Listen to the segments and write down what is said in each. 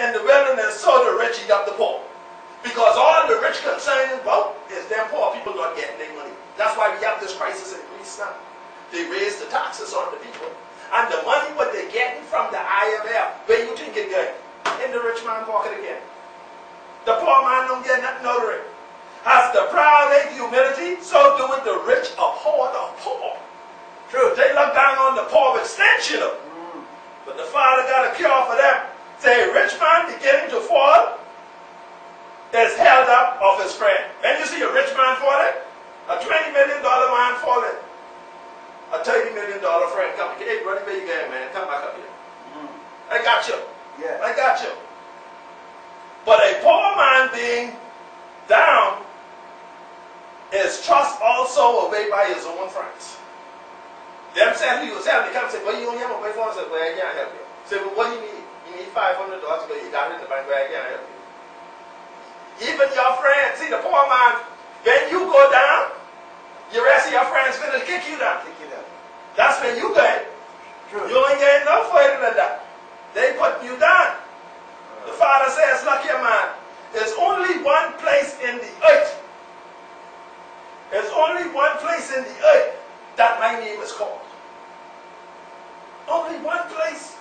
in the wilderness, so the rich eat up the poor. Because all the rich concern about is them poor people not getting their money. That's why we have this crisis in Greece now. They raise the taxes on the people. And the money what they're getting from the IMF, where you think it going? In the rich man's pocket again. The poor man don't get nothing out of it. As the proud hate humility, so do it the rich abhor the poor. True. They look down on the poor with stench, you know. But the Father got a cure for them. Say, a rich man beginning to fall is held up of his friend. When you see a rich man falling, a $20 million man falling, a $30 million friend coming. Hey, brother, where you going, man? Come back up here. I got you. Yeah. I got you. But a poor man being down is trust also away by his own friends. Them said he was helping. They come and say, well, you don't have a way for us. I said, well, I can't help you. Say, well, what do you need? You need $500, but you got it in the bank, where I can't help you. Even your friends, see the poor man, when you go down, the rest of your friends going to kick you down. Kick you down. That's when you get. True. You ain't getting no further than that. They put you down. The Father says, look here, man, there's only one place in the earth. There's only one place in the earth that my name is called. Only one place.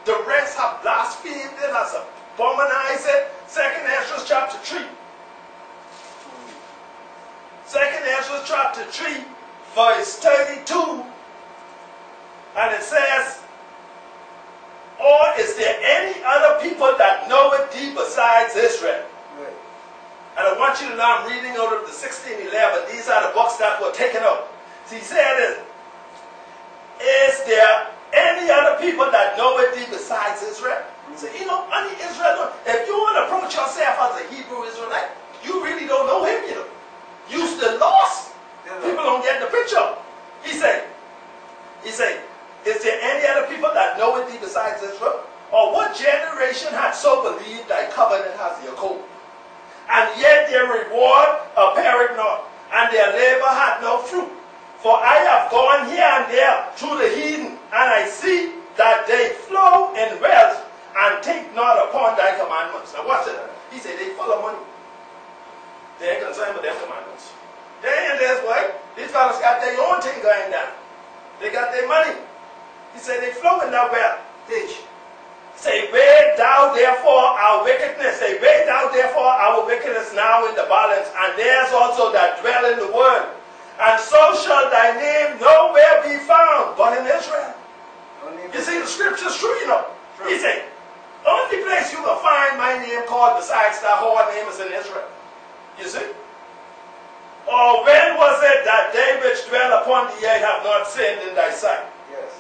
The rest have blasphemed it, has abominized it. 2nd Ezra chapter 3. 2nd Ezra chapter 3, verse 32. And it says, or is there any other people that knoweth thee besides Israel? Right. And I want you to know I'm reading out of the 1611. These are the books that were taken out. So he said, is there any other people that knoweth thee besides Israel? So, you know, only Israel. If you want to approach yourself as a Hebrew Israelite, you really don't know him, you know. You still lost. People don't get the picture. He said, is there any other people that knoweth thee besides Israel? Or what generation hath so believed thy covenant has your code? And yet their reward appeareth not, and their labor hath no fruit. For I have gone here and there through the heathen, and I see that they flow in wealth, and think not upon thy commandments. Now watch it. He said they full of money. They ain't concerned with their commandments. They ain't this way. These fellas got their own thing going down. They got their money. He said they flow in that well. Teach. Say, weigh thou therefore our wickedness. Say, weigh thou therefore our wickedness now in the balance, and there's also that dwell in the world. And so shall thy name nowhere be found but in Israel. You see, the scripture's true, you know. True. He said, only place you can find my name called besides that whole name is in Israel. You see? Or when was it that they which dwell upon the earth have not sinned in thy sight? Yes.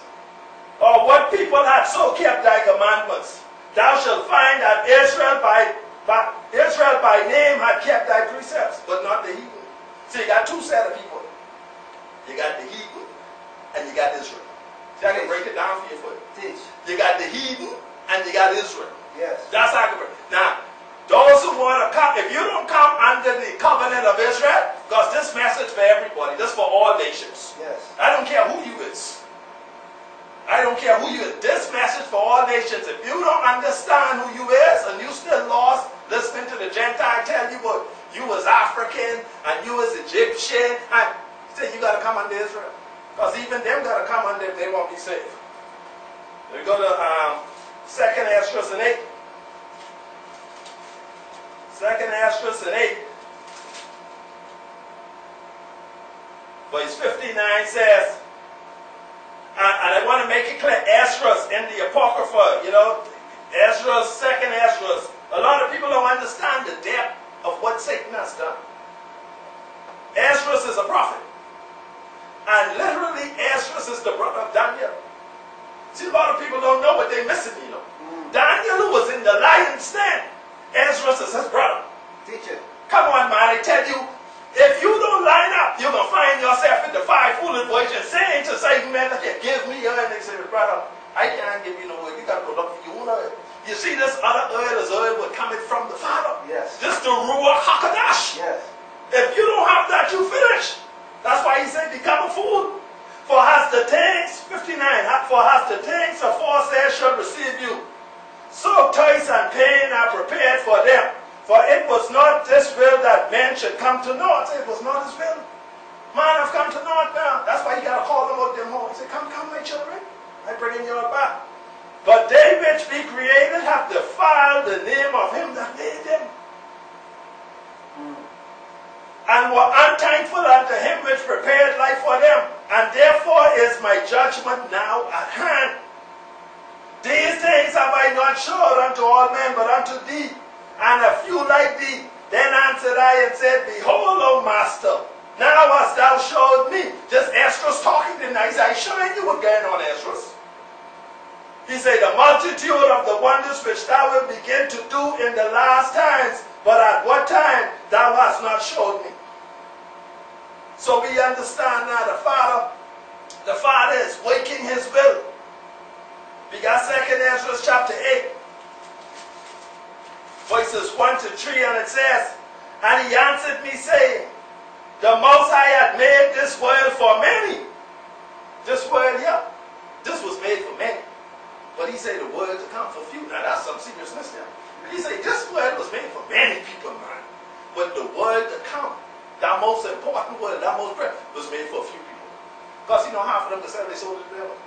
Or what people have so kept thy commandments? Thou shalt find that Israel by name had kept thy precepts, but not the heathen. So you got two set of people. You got the heathen and you got Israel. See, I can break it down for you for you. Teach. You got the heathen and you got Israel. Yes. That's how I can break. Now, those who want to come, if you don't come under the covenant of Israel, because this message for everybody, this for all nations. Yes. I don't care who you is. I don't care who you is. This message for all nations. If you don't understand who you is and you still lost, listening to the Gentile tell you what you was African and you was Egyptian, and say you got to come under Israel. Because even them got to come under if they won't be saved. We go to 2nd Ezra 8. 2nd Ezra 8. Verse 59 says, and I want to make it clear, Ezra's in the Apocrypha, you know, Ezra's, 2nd Ezra's. A lot of people don't understand the depth of what Satan has done. Ezra's is a prophet. And literally, Ezra's is the brother of Daniel. See, a lot of people don't know what they're missing, you know. Daniel, who was in the lion's den, Ezra's is his brother. Teacher. Come on, man, I tell you, if you don't line up, you're going to find yourself in the five-folded version saying to Satan, man, look here, give me your oil. And they say, brother, I can't give you no oil. You got to go look for your own oil. You see, this other oil is oil what coming from the Father. Yes. This the Ruach HaKodesh. Yes. If you don't have that, you finish. That's why he said, become a fool. For has the things, 59, for has the things aforesaid shall receive you. So toils and pain are prepared for them. For it was not this will that men should come to know. It was not his will. Man have come to know it now. That's why he got to call them out them home. He said, come, my children. I bring you back. But they which be created have defiled the name of him that made them. And were unthankful unto him which prepared life for them. And therefore is my judgment now at hand. These things have I not showed unto all men, but unto thee, and a few like thee. Then answered I and said, Behold, O Master, now hast thou showed me. Just Esdras talking tonight. He said, I showing you again on Esdras. He said, the multitude of the wonders which thou wilt begin to do in the last times, but at what time thou hast not showed me. So we understand now the Father is waking his will. We got 2 Ezra chapter 8, verses 1 to 3, and it says, And he answered me, saying, The Most High had made this world for many. This world here, this was made for many. But he said the world to come for few. Now that's some seriousness there. He said this world was made for many people, man. But the world to come, that most important word, that most prayer, was made for a few people. Because you know half of them could sell their soul to the devil.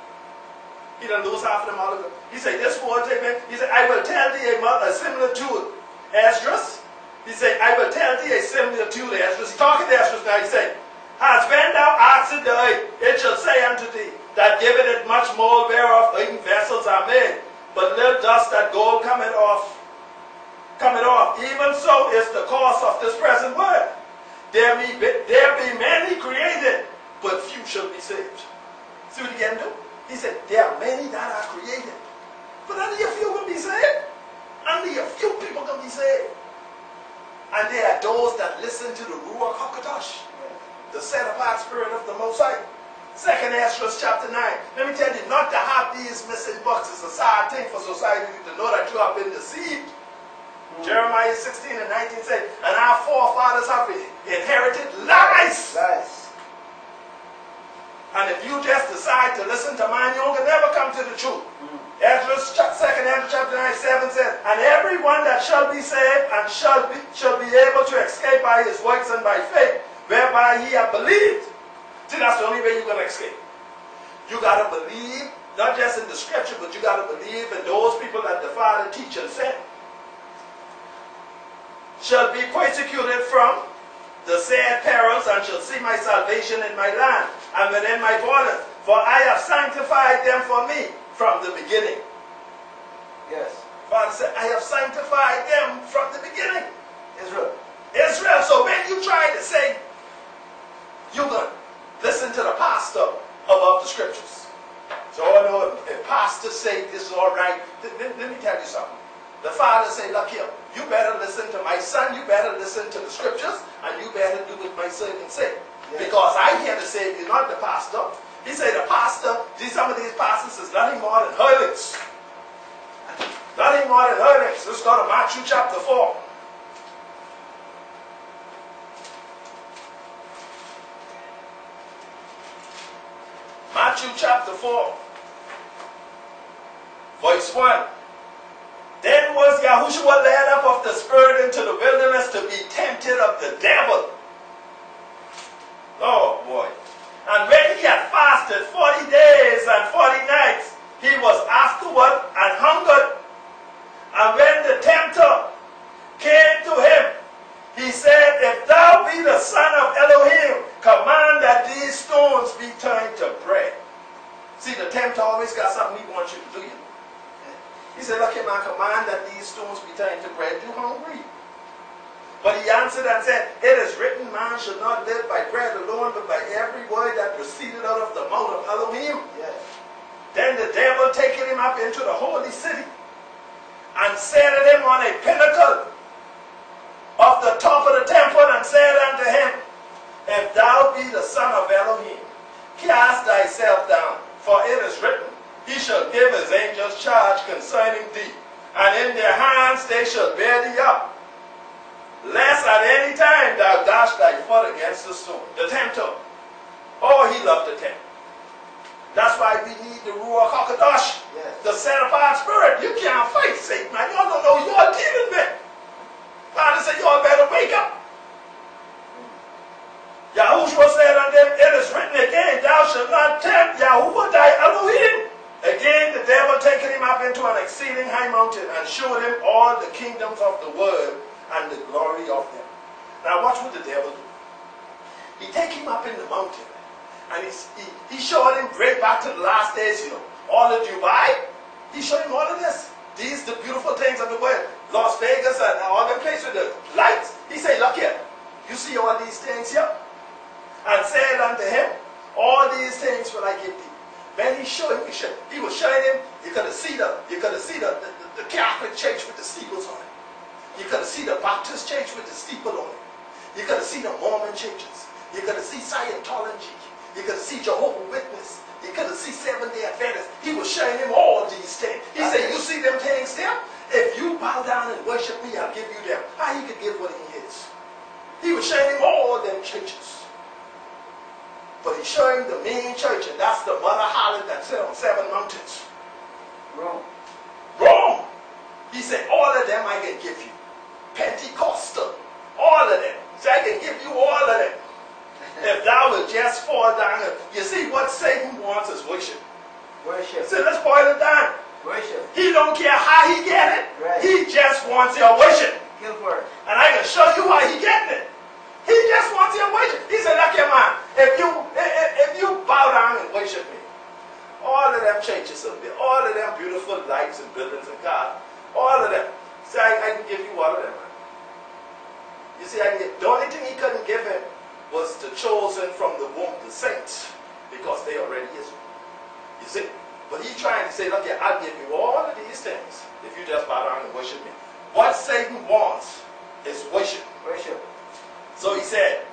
He done lose half of them all of them. He said, this word, he said, I will tell thee a similitude, Esdras. He said, I will tell thee a similitude, Esdras. He's talking to Esdras now. He said, As when thou askest the earth, it shall say unto thee, that giveth it much more whereof earthen vessels are made, but little dust that gold cometh off. Even so is the course of this present world. There be many created, but few shall be saved. See what he can do? He said, there are many that are created, but only a few will be saved. Only a few people can be saved. And there are those that listen to the Ruach HaKadosh, the set-apart spirit of the Most High. 2 Ezra chapter 9. Let me tell you, not to have these missing books is a sad thing for society to know that you have been deceived. Jeremiah 16 and 19 says, And our forefathers have inherited lies. And if you just decide to listen to mine, you can never come to the truth. 2 Ezra chapter 9, 7 says, And everyone that shall be saved and shall be able to escape by his works and by faith, whereby he hath believed. See, that's the only way you're going to escape. You got to believe, not just in the scripture, but you got to believe in those people that the Father, teach, and sent. Shall be persecuted from the sad perils, and shall see my salvation in my land and within my borders. For I have sanctified them for me from the beginning. Yes. Father said, I have sanctified them from the beginning. Israel. So when you try to say, you're going to listen to the pastor above the scriptures. So I know if pastors say this is all right, let me tell you something. The Father say, look here, you better listen to my son, you better listen to the scriptures, and you better do what my servant say. Yes. Because I'm here to save you, not the pastor. He said the pastor, some of these pastors is nothing more than harlots. Nothing more than harlots. Let's go to Matthew chapter 4. Matthew chapter 4, verse 1. Then was Yahushua led up of the Spirit into the wilderness to be tempted of the devil. Oh boy. And when he had fasted 40 days and 40 nights, he was afterward and hungered. And when the tempter came to him, he said, If thou be the Son of Elohim, command that these stones be turned to bread. See, the tempter always got something he wants you to do. He said, look here, man, command that these stones be turned to bread. You hungry? But he answered and said, It is written, man shall not live by bread alone, but by every word that proceeded out of the mouth of Elohim. Yes. Then the devil taking him up into the holy city, and set him on a pinnacle of the top of the temple, and said unto him, If thou be the Son of Elohim, cast thyself down, for it is written, He shall give his angels charge concerning thee, and in their hands they shall bear thee up, lest at any time thou dash thy foot against the stone. The tempter. Oh, he loved to tempt. That's why we need the Ruach HaKodesh, the set-apart spirit. You can't fight Satan, man. Y'all don't know who you're dealing with. Father said, y'all better wake up. Yahushua said unto them, it is written again, thou shalt not tempt Yahuwah thy Elohim. Again, the devil taking him up into an exceeding high mountain and showed him all the kingdoms of the world and the glory of them. Now watch what the devil do. He take him up in the mountain. And he showed him great back to the last days, you know. All of Dubai, he showed him all of this. These the beautiful things of the world. Las Vegas and all the places with the lights. He said, look here. You see all these things here? And said unto him, all these things will I give thee. When he showed him, he was showing him, you could see the Catholic church with the steeples on it. You could see the Baptist church with the steeple on it. You could see the Mormon churches. You could see Scientology. You could see Jehovah's Witness. You could see Seventh-day Adventists. He was showing him all these things. He said, you see them things there? If you bow down and worship me, I'll give you them. How he could give what he is. He was showing him all them churches. But he's showing the main church, and that's the mother harlot that sit on 7 mountains. Rome. Rome. He said, all of them I can give you. Pentecostal. All of them. So I can give you all of them. If thou will just fall down. You see, what Satan wants is worship. Worship. So let's boil it down. Worship. He don't care how he get it. Right. He just wants your worship. Kill for it. And I can show you how he getting it. He just wants your worship. He said, look here, man, if you bow down and worship me, all of them churches will be, all of them beautiful lights and buildings and cars, all of them. See, I can give you all of them, man. You see, the only thing he couldn't give him was the chosen from the womb, the saints, because they already is. You see? But he trying to say, look here, I'll give you all of these things if you just bow down and worship me. What Satan wants is worship. Worship. So he said,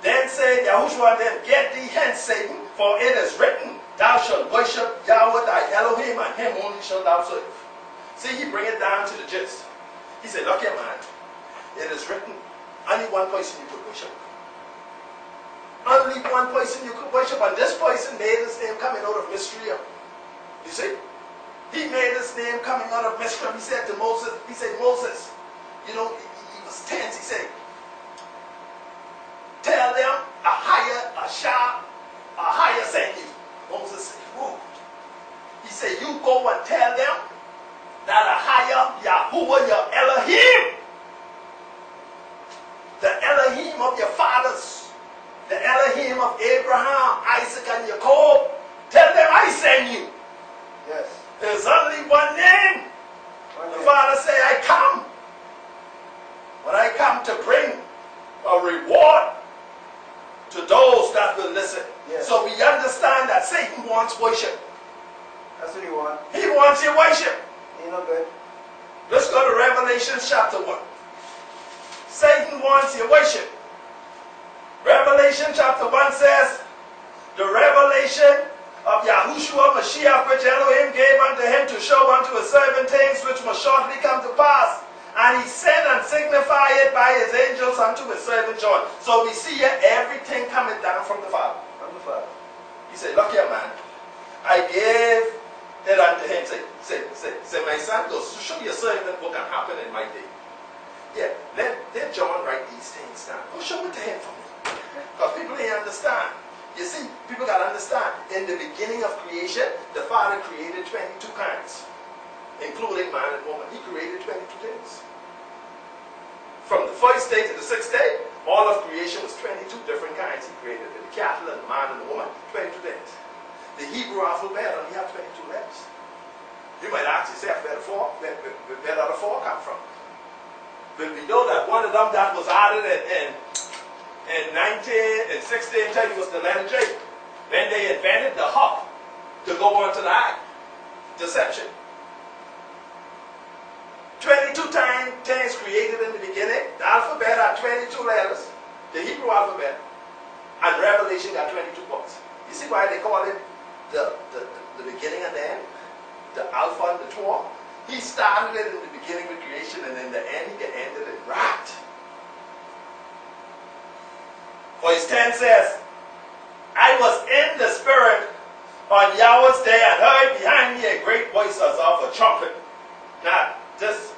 then said Yahushua unto them, get thee hence, Satan, for it is written, thou shalt worship Yahweh thy Elohim, and him only shalt thou serve. See, he bring it down to the gist. He said, look here, man, it is written, only one person you could worship. Only one person you could worship, and this person made his name coming out of mystery. You see? He made his name coming out of mystery. He said to Moses, he said, Moses, you know, he was tense. He said, tell them a higher sent you. Moses said, whoa. He said, you go and tell them that a higher Yahuwah, your Elohim, the Elohim of your fathers, the Elohim of Abraham, Isaac, and Jacob, tell them I send you. Yes. There's only one name. The Father said, I come. But I come to bring a reward to those that will listen. Yes. So we understand that Satan wants worship. That's what he wants. He wants your worship. Ain't no good. Let's go to Revelation chapter 1. Satan wants your worship. Revelation chapter 1 says, the revelation of Yahushua Mashiach, which Elohim gave unto him to show unto his servant things which must shortly come to pass. And he sent and signified it by his angels unto his servant John. So we see here everything coming down from the Father. From the Father. He said, look here, man. I gave it unto him. Say, my son, go show your servant what can happen in my day. Yeah, let John write these things down. Go show it to him for me. Because people ain't understand. You see, people got to understand. In the beginning of creation, the Father created 22 kinds, including man and woman. He created 22 things. From the first day to the 6th day, all of creation was 22 different kinds he created. The cattle and the man and the woman, 22 things. The Hebrew alphabet only have 22 letters. You might ask yourself, where did the 4 come from? But we know that one of them that was added in 1630 was the letter J. Then they invented the hop to go on to the I. Deception. 22 things created in the beginning. The alphabet had 22 letters. The Hebrew alphabet. And Revelation got 22 books. You see why they call it the beginning and the end? The Alpha and the Tau. He started it in the beginning with creation, and in the end he ended it right. Verse 10 says, I was in the spirit on Yahweh's day, and heard behind me a great voice as of a trumpet. Now, just